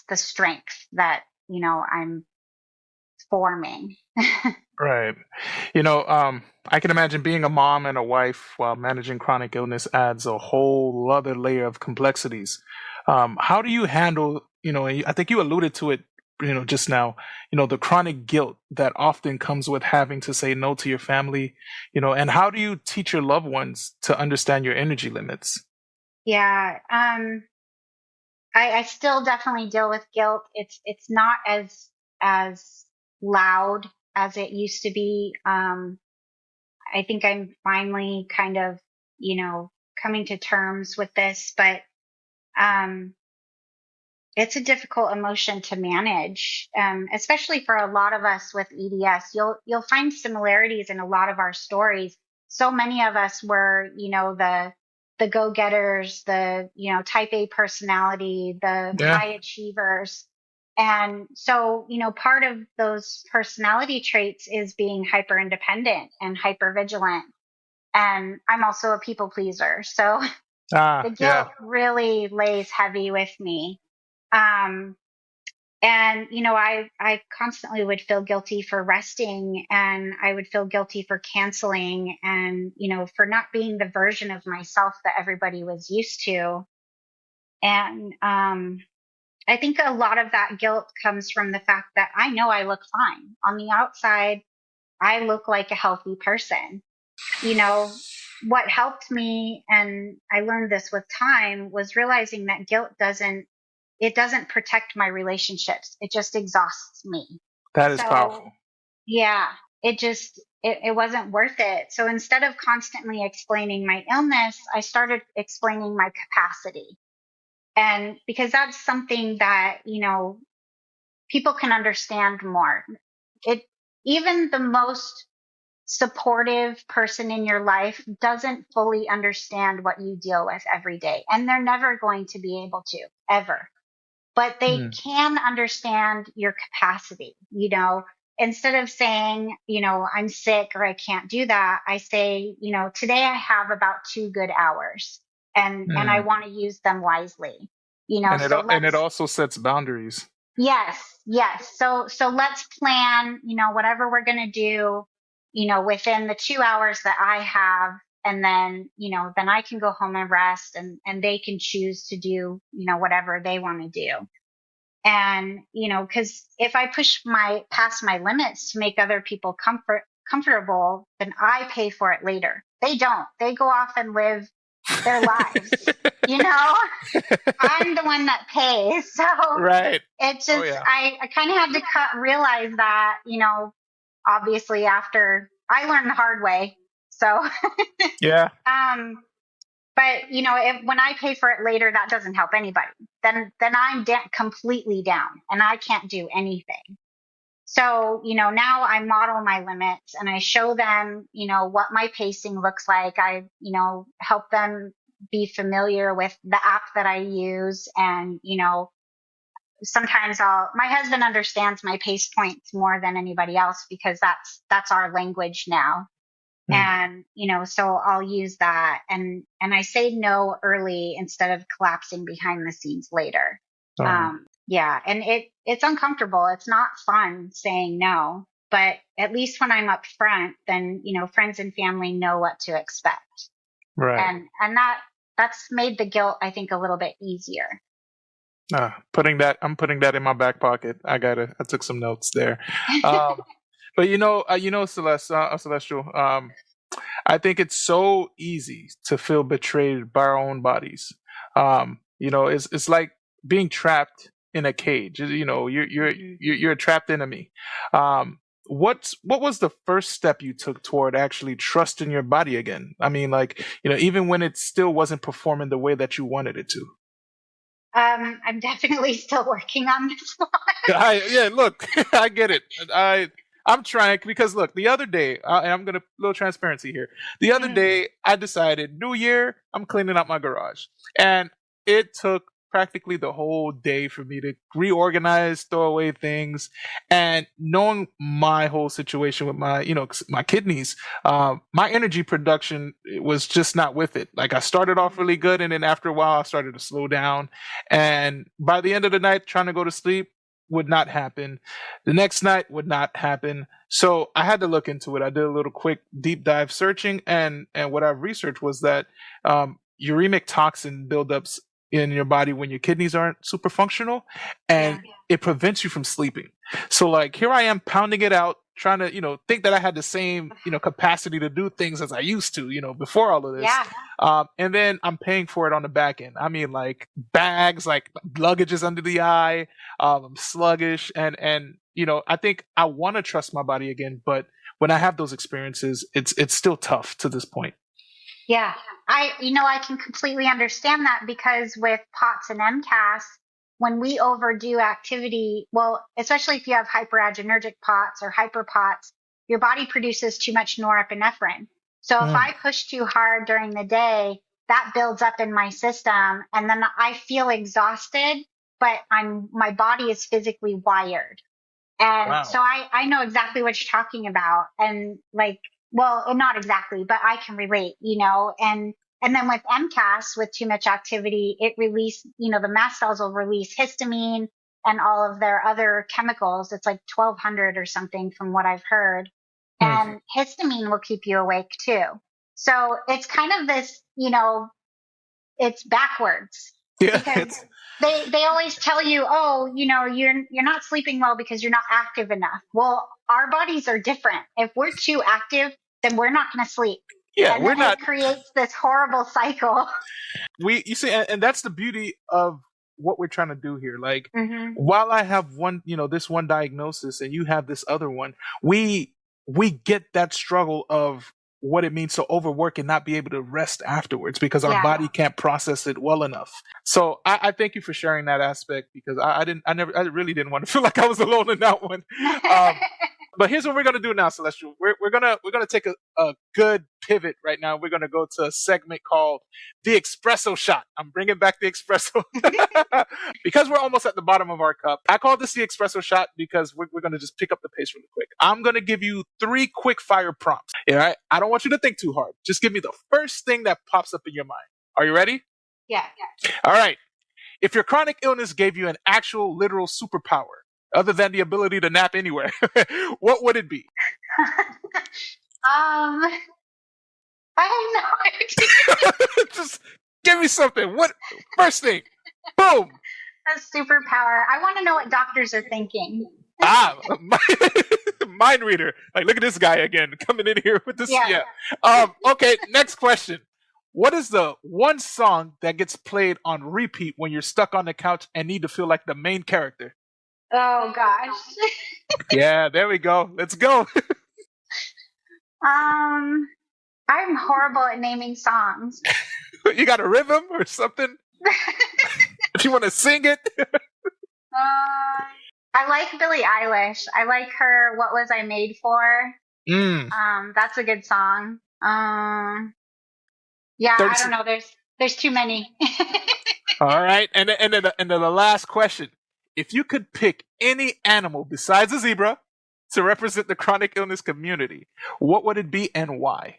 the strength that, you know, I'm forming. Right. You know, I can imagine being a mom and a wife while managing chronic illness adds a whole other layer of complexities. How do you handle, you know, I think you alluded to it, you know, just now, you know, the chronic guilt that often comes with having to say no to your family, you know, and how do you teach your loved ones to understand your energy limits? Yeah. I still definitely deal with guilt. It's not as loud as it used to be. I think I'm finally kind of, you know, coming to terms with this, but it's a difficult emotion to manage, especially for a lot of us with EDS. You'll find similarities in a lot of our stories. So many of us were, you know, the go-getters, the, you know, type A personality, the high achievers. And so, you know, part of those personality traits is being hyper independent and hyper vigilant. And I'm also a people pleaser. So the guilt really lays heavy with me. And, you know, I constantly would feel guilty for resting, and I would feel guilty for canceling, and, you know, for not being the version of myself that everybody was used to. And, I think a lot of that guilt comes from the fact that I know I look fine. On the outside, I look like a healthy person. You know, what helped me, and I learned this with time, was realizing that guilt doesn't protect my relationships. It just exhausts me. That is powerful. Yeah, it wasn't worth it. So instead of constantly explaining my illness, I started explaining my capacity. And because that's something that, you know, people can understand more. Even the most supportive person in your life doesn't fully understand what you deal with every day. And they're never going to be able to, ever. But they can understand your capacity. You know, instead of saying, you know, I'm sick or I can't do that, I say, you know, today I have about 2 good hours, and I want to use them wisely. You know, and it also sets boundaries. Yes. So let's plan, you know, whatever we're going to do, you know, within the 2 hours that I have, And then, then I can go home and rest, and they can choose to do, whatever they want to do. And, cause if I push past my limits to make other people comfortable, then I pay for it later. They don't. They go off and live their lives. I'm the one that pays. So Right. it just, I kind of had to realize that, obviously after I learned the hard way. So, Yeah. but when I pay for it later, that doesn't help anybody. Then I'm completely down and I can't do anything. So, now I model my limits and I show them, what my pacing looks like. I, help them be familiar with the app that I use. And, sometimes my husband understands my pace points more than anybody else because that's our language now. And, so I'll use that and I say no early instead of collapsing behind the scenes later. Yeah. And it's uncomfortable. It's not fun saying no, but at least when I'm up front, then, friends and family know what to expect. Right. And that's made the guilt, I think, a little bit easier. I'm putting that in my back pocket. I took some notes there. But Celestial, I think it's so easy to feel betrayed by our own bodies. It's like being trapped in a cage. You're a trapped enemy. What was the first step you took toward actually trusting your body again? I mean, even when it still wasn't performing the way that you wanted it to. I'm definitely still working on this one. Look, I get it. I'm trying because look, the other day, and I'm gonna little transparency here. The other day, I decided New Year, I'm cleaning out my garage, and it took practically the whole day for me to reorganize, throw away things, and knowing my whole situation with my kidneys, my energy production was just not with it. Like I started off really good, and then after a while, I started to slow down, and by the end of the night, trying to go to sleep would not happen. The next night would not happen. So I had to look into it. I did a little quick deep dive searching, and what I've researched was that uremic toxin buildups in your body when your kidneys aren't super functional, and it prevents you from sleeping. So here I am pounding it out, trying to think that I had the same capacity to do things as I used to before all of this. And then I'm paying for it on the back end. I mean, bags, luggage is under the eye. I'm sluggish, and I think I want to trust my body again, but when I have those experiences, it's still tough to this point. Yeah, I can completely understand that because with POTS and MCAS, when we overdo activity, well, especially if you have hyperadrenergic POTS or hyperPOTS, your body produces too much norepinephrine. So if I push too hard during the day, that builds up in my system, and then I feel exhausted, but my body is physically wired. And so I know exactly what you're talking about. And well, not exactly, but I can relate, and then with MCAS, with too much activity, it release, the mast cells will release histamine and all of their other chemicals. It's 1,200 or something from what I've heard. And histamine will keep you awake too. So it's kind of this, it's backwards. Yeah. Because they always tell you, you're not sleeping well because you're not active enough. Well, our bodies are different. If we're too active, then we're not going to sleep. Yeah, and we're not. It creates this horrible cycle. You see, and that's the beauty of what we're trying to do here. While I have one, this one diagnosis, and you have this other one, we get that struggle of what it means to overwork and not be able to rest afterwards because our body can't process it well enough. So I thank you for sharing that aspect because I really didn't want to feel like I was alone in that one. But here's what we're gonna do now, Celestial. We're gonna take a good pivot right now. We're gonna go to a segment called the espresso shot. I'm bringing back the espresso because we're almost at the bottom of our cup. I call this the espresso shot because we're gonna just pick up the pace really quick. I'm gonna give you 3 quick fire prompts. All right, I don't want you to think too hard. Just give me the first thing that pops up in your mind. Are you ready? Yeah. All right. If your chronic illness gave you an actual literal superpower, other than the ability to nap anywhere, what would it be? I have no idea. Just give me something. What? First thing. Boom. A superpower. I want to know what doctors are thinking. Mind reader. Like, look at this guy again coming in here with this. Yeah. Okay, next question. What is the one song that gets played on repeat when you're stuck on the couch and need to feel like the main character? Oh gosh. Yeah, there we go. Let's go. I'm horrible at naming songs. You got a rhythm or something? If you want to sing it. I like Billie Eilish. I like her "What Was I Made For." That's a good song. Yeah, I don't know. There's too many. All right, and then the last question: if you could pick any animal besides a zebra to represent the chronic illness community, what would it be and why?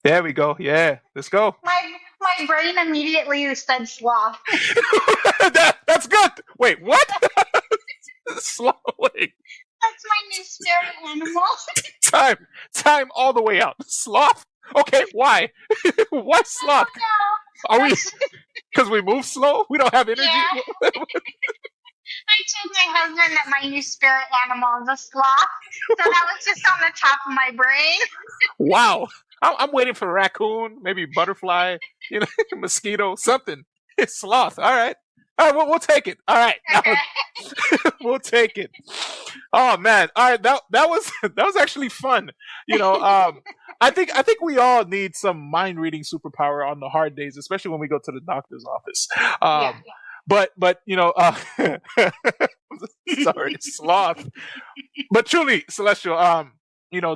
There we go. Yeah, let's go. My brain immediately said sloth. That's good. Wait, what? Sloth. Wait. That's my new spirit animal. Time all the way out. Sloth? Okay, why? Why sloth? Are we because we move slow? We don't have energy? Yeah. I told my husband that my new spirit animal is a sloth. So that was just on the top of my brain. Wow. I'm waiting for raccoon, maybe butterfly, mosquito, something. It's sloth. All right. We'll take it. All right. Okay. We'll take it. Oh man. All right. That was actually fun. I think we all need some mind reading superpower on the hard days, especially when we go to the doctor's office. But sorry, sloth. But truly, Celestial,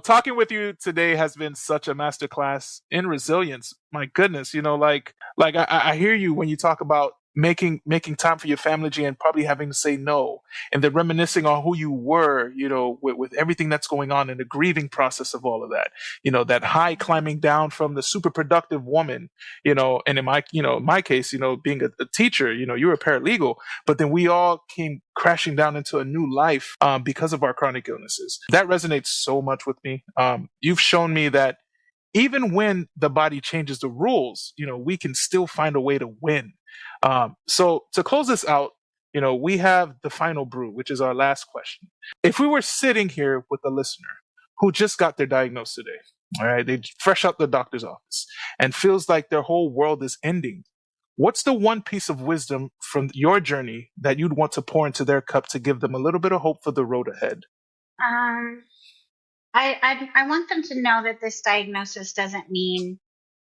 talking with you today has been such a masterclass in resilience. My goodness, I hear you when you talk about making time for your family and probably having to say no, and then reminiscing on who you were, with everything that's going on and the grieving process of all of that. That high climbing down from the super productive woman, and in my case, being a teacher, you were a paralegal, but then we all came crashing down into a new life because of our chronic illnesses. That resonates so much with me. You've shown me that even when the body changes the rules, we can still find a way to win. So to close this out, we have the final brew, which is our last question. If we were sitting here with a listener who just got their diagnosis today, all right, they fresh out the doctor's office and feels like their whole world is ending, what's the one piece of wisdom from your journey that you'd want to pour into their cup to give them a little bit of hope for the road ahead? I want them to know that this diagnosis doesn't mean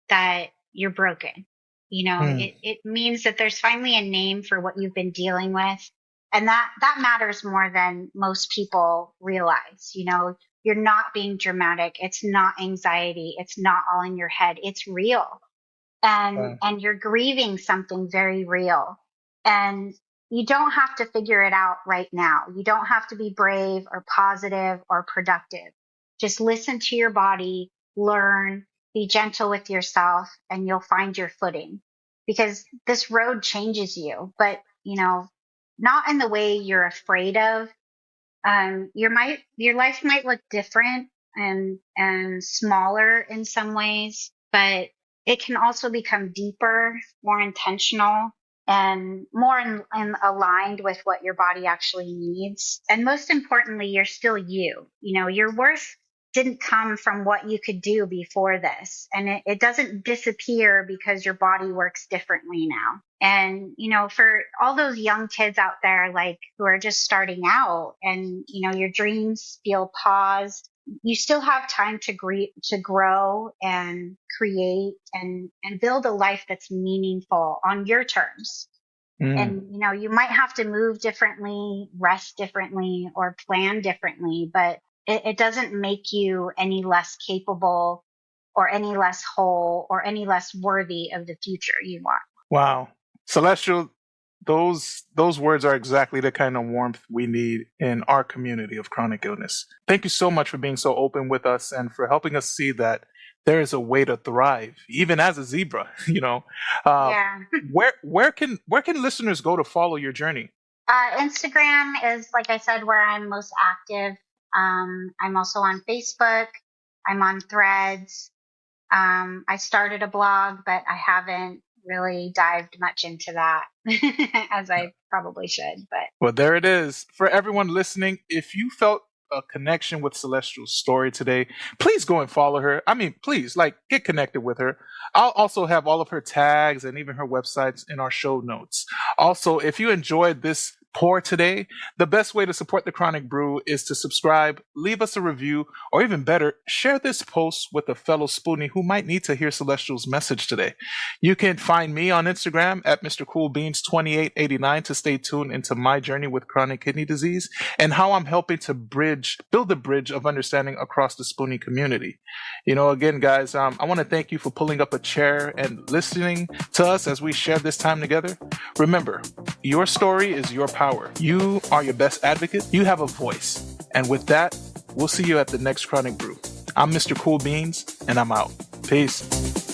that you're broken. It means that there's finally a name for what you've been dealing with. And that matters more than most people realize. You're not being dramatic. It's not anxiety. It's not all in your head. It's real. And you're grieving something very real. And you don't have to figure it out right now. You don't have to be brave or positive or productive. Just listen to your body, learn, be gentle with yourself, and you'll find your footing. Because this road changes you, but, not in the way you're afraid of. Your life might look different and smaller in some ways, but it can also become deeper, more intentional, and more in aligned with what your body actually needs. And most importantly, you're still you. Your worth didn't come from what you could do before this. And it doesn't disappear because your body works differently now. And, for all those young kids out there, who are just starting out and, your dreams feel paused, you still have time to grow and create and build a life that's meaningful on your terms. And, you might have to move differently, rest differently, or plan differently, but it doesn't make you any less capable or any less whole or any less worthy of the future you want. Wow. Celestial, those words are exactly the kind of warmth we need in our community of chronic illness. Thank you so much for being so open with us and for helping us see that there is a way to thrive, even as a zebra, Yeah. Where can listeners go to follow your journey? Instagram is, like I said, where I'm most active. I'm also on Facebook. I'm on Threads. I started a blog, but I haven't really dived much into that as I probably should. But Well, there it is. For everyone listening, if you felt a connection with Celestial's story today, please go and follow her. I mean, please, get connected with her. I'll also have all of her tags and even her websites in our show notes. Also, if you enjoyed this pour today, the best way to support the Chronic Brew is to subscribe, leave us a review, or even better, share this post with a fellow spoonie who might need to hear Celestial's message today. You can find me on Instagram at MrCoolBeans2889 to stay tuned into my journey with chronic kidney disease and how I'm helping to build a bridge of understanding across the spoonie community. Again, guys, I want to thank you for pulling up a chair and listening to us as we share this time together. Remember, your story is your power. You are your best advocate. You have a voice. And with that, we'll see you at the next Chronic Brew. I'm Mr. Cool Beans, and I'm out. Peace.